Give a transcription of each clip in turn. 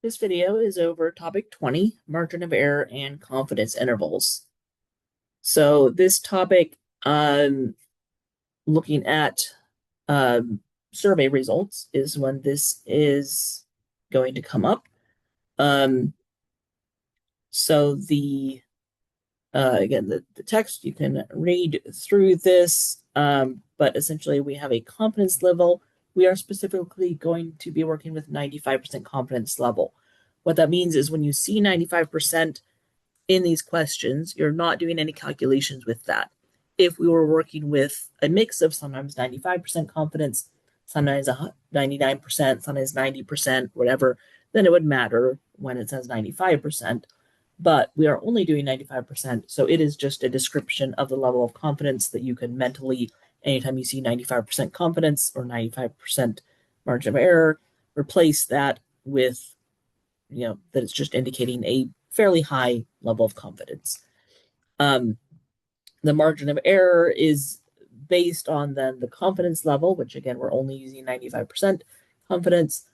This video is over topic 20, margin of error and confidence intervals. So this topic, looking at survey results is when this is going to come up. So again, the text, you can read through this, but essentially we have a confidence level. We are specifically going to be working with 95% confidence level. What that means is when you see 95% in these questions, you're not doing any calculations with that. If we were working with a mix of sometimes 95% confidence, sometimes 99%, sometimes 90%, whatever, then it would matter when it says 95%. But we are only doing 95%, so it is just a description of the level of confidence that you can mentally, anytime you see 95% confidence or 95% margin of error, replace that with, that it's just indicating a fairly high level of confidence. The margin of error is based on then the confidence level, which again, we're only using 95% confidence,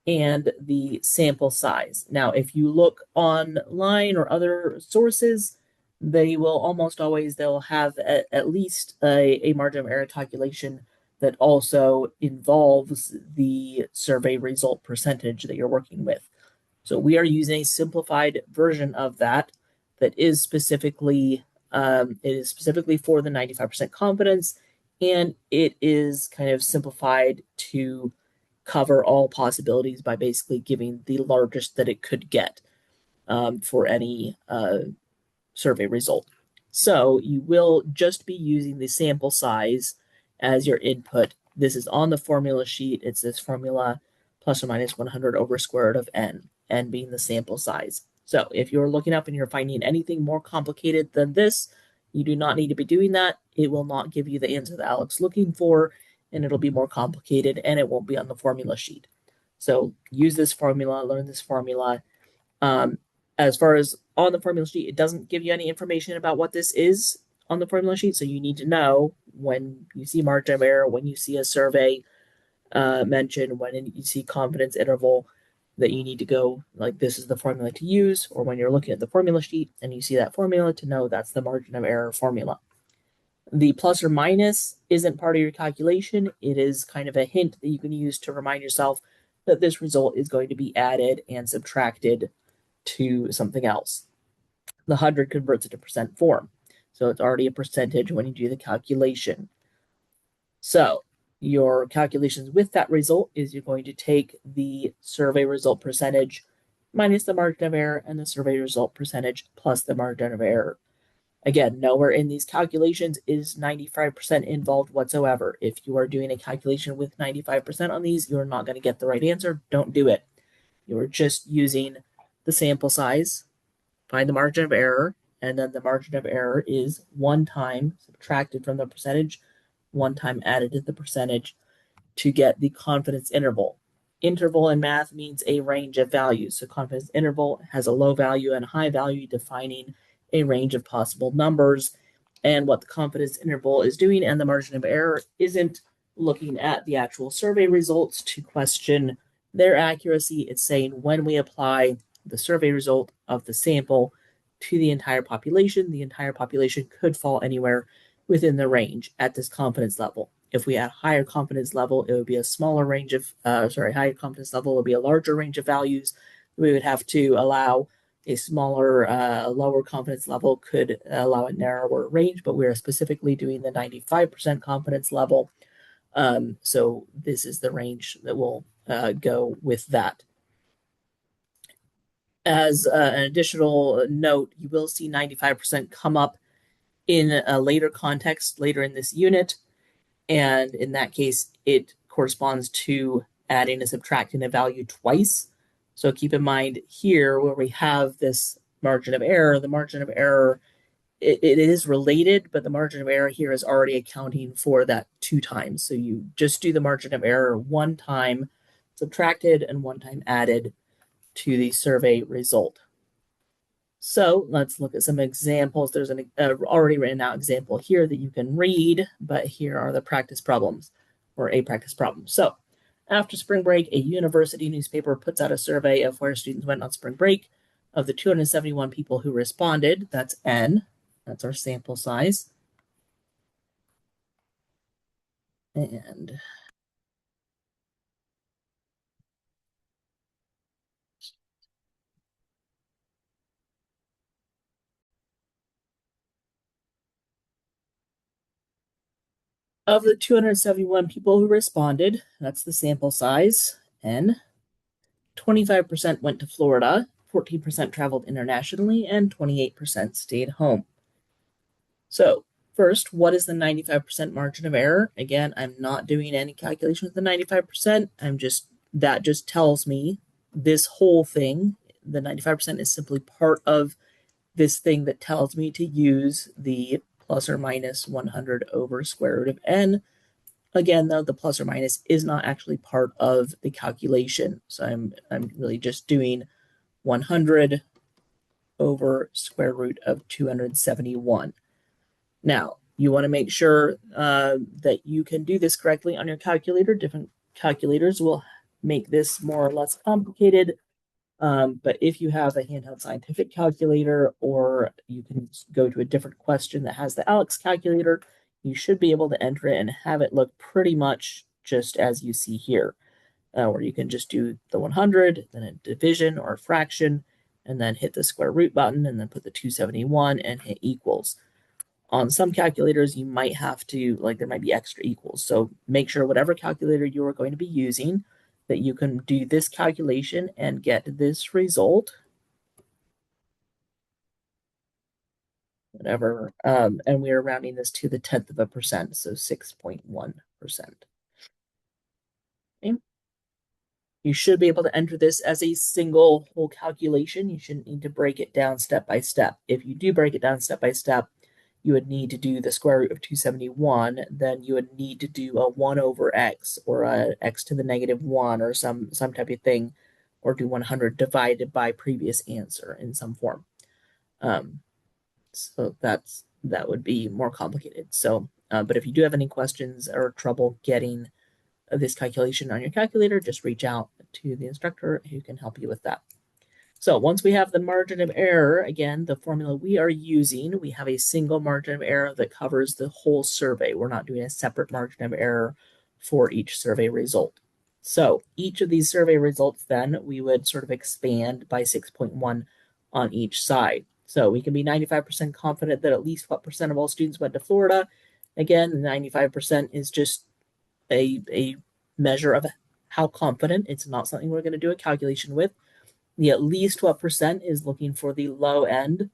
and the sample size. Now, if you look online or other sources, they will almost always, they'll have at least a margin of error calculation that also involves the survey result percentage that you're working with. So we are using a simplified version of that is specifically for the 95% confidence, and it is kind of simplified to cover all possibilities by basically giving the largest that it could get for any survey result. So you will just be using the sample size as your input. This is on the formula sheet. It's this formula plus or minus 100 over square root of n being the sample size. So if you're looking up and you're finding anything more complicated than this, you do not need to be doing that. It will not give you the answer that Alex is looking for, and it'll be more complicated, and it won't be on the formula sheet. So use this formula, learn this formula. As far as on the formula sheet, it doesn't give you any information about what this is on the formula sheet, so you need to know when you see margin of error, when you see a survey mentioned, when you see confidence interval, that you need to go like this is the formula to use, or when you're looking at the formula sheet and you see that formula, to know that's the margin of error formula. The plus or minus isn't part of your calculation. It is kind of a hint that you can use to remind yourself that this result is going to be added and subtracted to something else. The 100 converts it to percent form, so it's already a percentage when you do the calculation. So your calculations with that result is you're going to take the survey result percentage minus the margin of error and the survey result percentage plus the margin of error. Again, nowhere in these calculations is 95% involved whatsoever. If you are doing a calculation with 95% on these, you're not going to get the right answer. Don't do it. You're just using the sample size, find the margin of error, and then the margin of error is one time subtracted from the percentage, one time added to the percentage to get the confidence interval. Interval in math means a range of values. So confidence interval has a low value and a high value, defining a range of possible numbers. And what the confidence interval is doing and the margin of error isn't looking at the actual survey results to question their accuracy. It's saying when we apply the survey result of the sample to the entire population could fall anywhere within the range at this confidence level. If we had a higher confidence level, it would be a smaller range of, higher confidence level would be a larger range of values. We would have to allow a smaller, lower confidence level could allow a narrower range, but we are specifically doing the 95% confidence level. So this is the range that will go with that. As an additional note, you will see 95% come up in a later context, later in this unit. And in that case, it corresponds to adding and subtracting a value twice. So keep in mind here where we have this margin of error, the margin of error, it is related, but the margin of error here is already accounting for that two times. So you just do the margin of error one time subtracted and one time added to the survey result. So let's look at some examples. There's an already written out example here that you can read, but here are the practice problems, or a practice problem. So After spring break, a university newspaper puts out a survey of where students went on spring break. Of the 271 people who responded, that's N, that's our sample size. And of the 271 people who responded, that's the sample size, N, 25% went to Florida, 14% traveled internationally, and 28% stayed home. So, first, what is the 95% margin of error? Again, I'm not doing any calculation with the 95%. That just tells me this whole thing, the 95% is simply part of this thing that tells me to use the plus or minus 100 over square root of n. Again, though, the plus or minus is not actually part of the calculation. So I'm really just doing 100 over square root of 271. Now, you want to make sure that you can do this correctly on your calculator. Different calculators will make this more or less complicated. But if you have a handheld scientific calculator, or you can go to a different question that has the ALEKS calculator, you should be able to enter it and have it look pretty much just as you see here, where you can just do the 100, then a division or a fraction, and then hit the square root button, and then put the 271 and hit equals. On some calculators, you might have to, like, there might be extra equals. So make sure whatever calculator you are going to be using, that you can do this calculation and get this result. Whatever. And we are rounding this to the 10th of a percent, so 6.1%. Okay. You should be able to enter this as a single whole calculation. You shouldn't need to break it down step by step. If you do break it down step by step, you would need to do the square root of 271. Then you would need to do a 1 over x, or a x to the negative 1, or some type of thing, or do 100 divided by previous answer in some form. So that would be more complicated. So, but if you do have any questions or trouble getting this calculation on your calculator, just reach out to the instructor who can help you with that. So once we have the margin of error, again, the formula we are using, we have a single margin of error that covers the whole survey. We're not doing a separate margin of error for each survey result. So each of these survey results, then, we would sort of expand by 6.1 on each side. So we can be 95% confident that at least what percent of all students went to Florida. Again, 95% is just a measure of how confident. It's not something we're going to do a calculation with. The at least what percent is looking for the low end,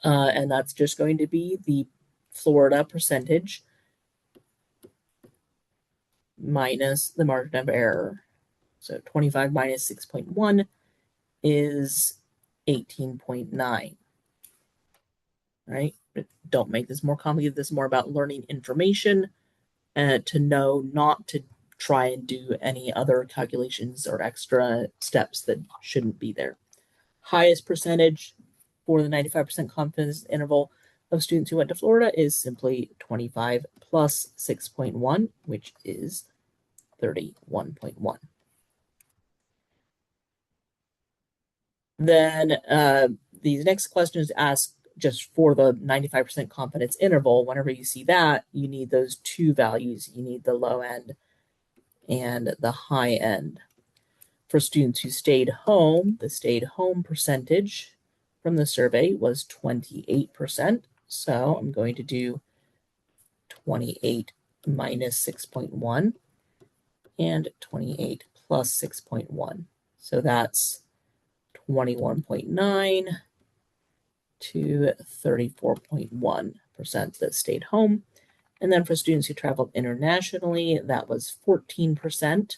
and that's just going to be the Florida percentage minus the margin of error. So 25 minus 6.1 is 18.9. Right? But don't make this more complicated. This is more about learning information and to know not to try and do any other calculations or extra steps that shouldn't be there. Highest percentage for the 95% confidence interval of students who went to Florida is simply 25 plus 6.1, which is 31.1. Then these next questions ask just for the 95% confidence interval. Whenever you see that, you need those two values. You need the low end and the high end. For students who stayed home, the stayed home percentage from the survey was 28%. So I'm going to do 28 minus 6.1 and 28 plus 6.1. So that's 21.9 to 34.1% that stayed home. And then for students who traveled internationally, that was 14%.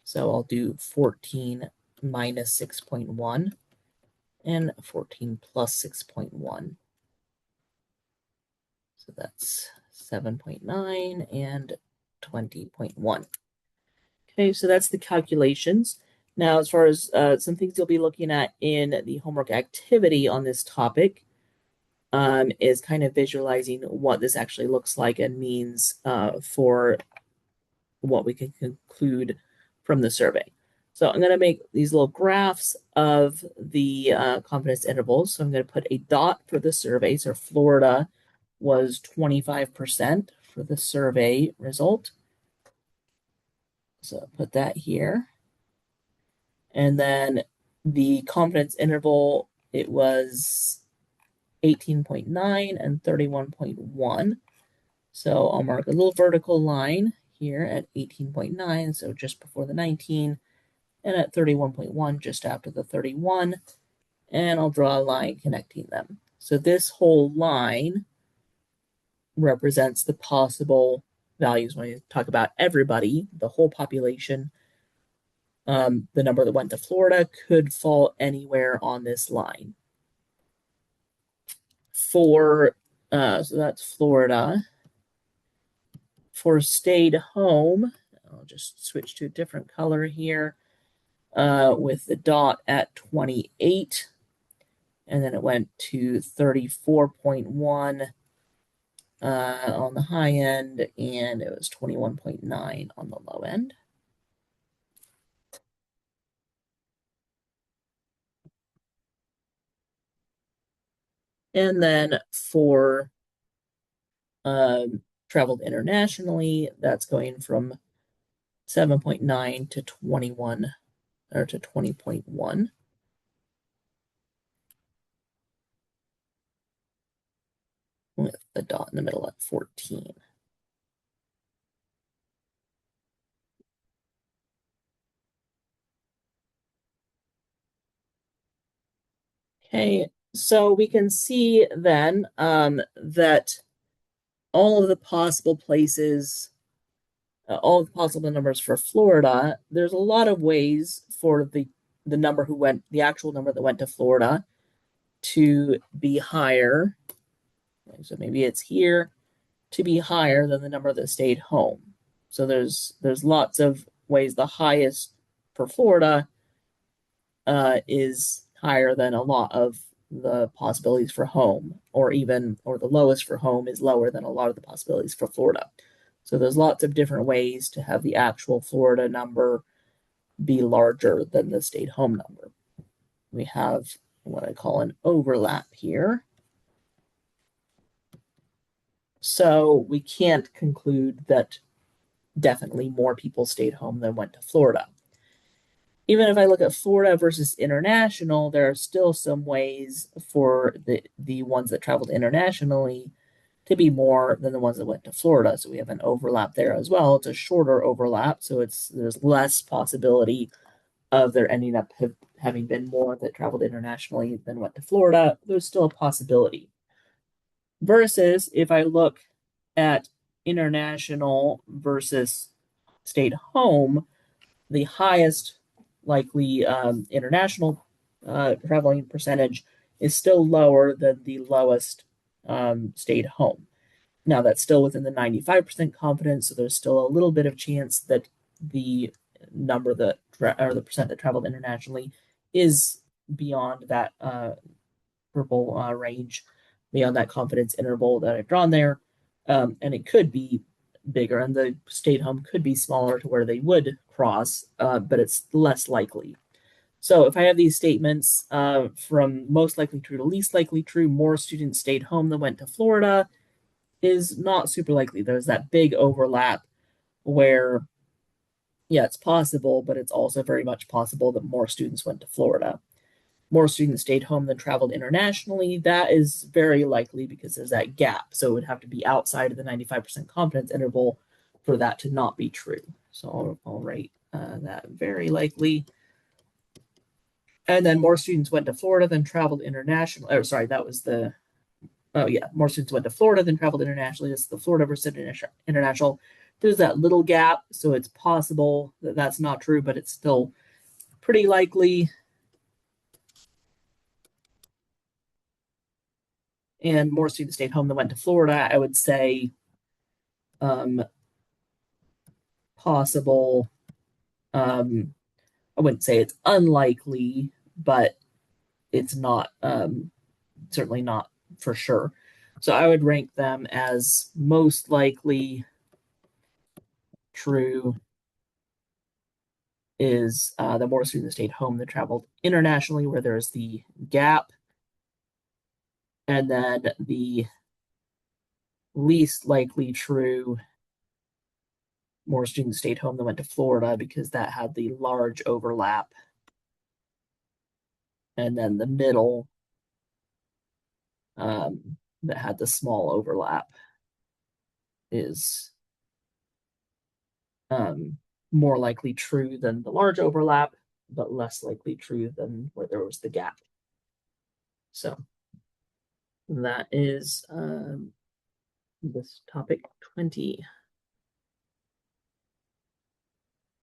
So I'll do 14 minus 6.1 and 14 plus 6.1. So that's 7.9 and 20.1. Okay, so that's the calculations. Now, as far as some things you'll be looking at in the homework activity on this topic, is kind of visualizing what this actually looks like and means for what we can conclude from the survey. So I'm going to make these little graphs of the confidence intervals. So I'm going to put a dot for the survey. So Florida was 25% for the survey result. So put that here. And then the confidence interval, it was 18.9 and 31.1. So I'll mark a little vertical line here at 18.9, so just before the 19, and at 31.1, just after the 31, and I'll draw a line connecting them. So this whole line represents the possible values when you talk about everybody, the whole population. The number that went to Florida could fall anywhere on this line. So that's Florida. For stayed home, I'll just switch to a different color here with the dot at 28. And then it went to 34.1 on the high end, and it was 21.9 on the low end. And then for traveled internationally, that's going from 7.9 to 21 or to 20.1. With the dot in the middle at 14. Okay, so we can see then that all of the possible places, all of the possible numbers for Florida, there's a lot of ways for the number who went, the actual number that went to Florida to be higher. So maybe it's here to be higher than the number that stayed home. So there's lots of ways. The highest for Florida is higher than a lot of the possibilities for home, or the lowest for home is lower than a lot of the possibilities for Florida. So there's lots of different ways to have the actual Florida number be larger than the stayed home number. We have what I call an overlap here. So we can't conclude that definitely more people stayed home than went to Florida. Even if I look at Florida versus international, there are still some ways for the ones that traveled internationally to be more than the ones that went to Florida. So we have an overlap there as well. It's a shorter overlap, so there's less possibility of there ending up having been more that traveled internationally than went to Florida. There's still a possibility. Versus if I look at international versus stayed home, the highest likely international traveling percentage is still lower than the lowest stayed home. Now that's still within the 95% confidence, so there's still a little bit of chance that the number that or the percent that traveled internationally is beyond that purple range, beyond that confidence interval that I've drawn there, and it could be bigger, and the stayed home could be smaller to where they would cross, but it's less likely. So if I have these statements from most likely true to least likely true, more students stayed home than went to Florida is not super likely. There's that big overlap where, yeah, it's possible, but it's also very much possible that more students went to Florida. More students stayed home than traveled internationally. That is very likely because there's that gap. So it would have to be outside of the 95% confidence interval for that to not be true. So I'll write that very likely. And then more students went to Florida than traveled internationally. Or sorry, that was the, oh yeah, more students went to Florida than traveled internationally. This is the Florida versus international. There's that little gap. So it's possible that that's not true, but it's still pretty likely. And more students stayed home than went to Florida, I would say possible. I wouldn't say it's unlikely, but it's not certainly not for sure. So I would rank them as most likely true is the more students stayed home than traveled internationally, where there's the gap. And then the least likely true, more students stayed home than went to Florida because that had the large overlap. And then the middle that had the small overlap is more likely true than the large overlap, but less likely true than where there was the gap. So that is this topic 20.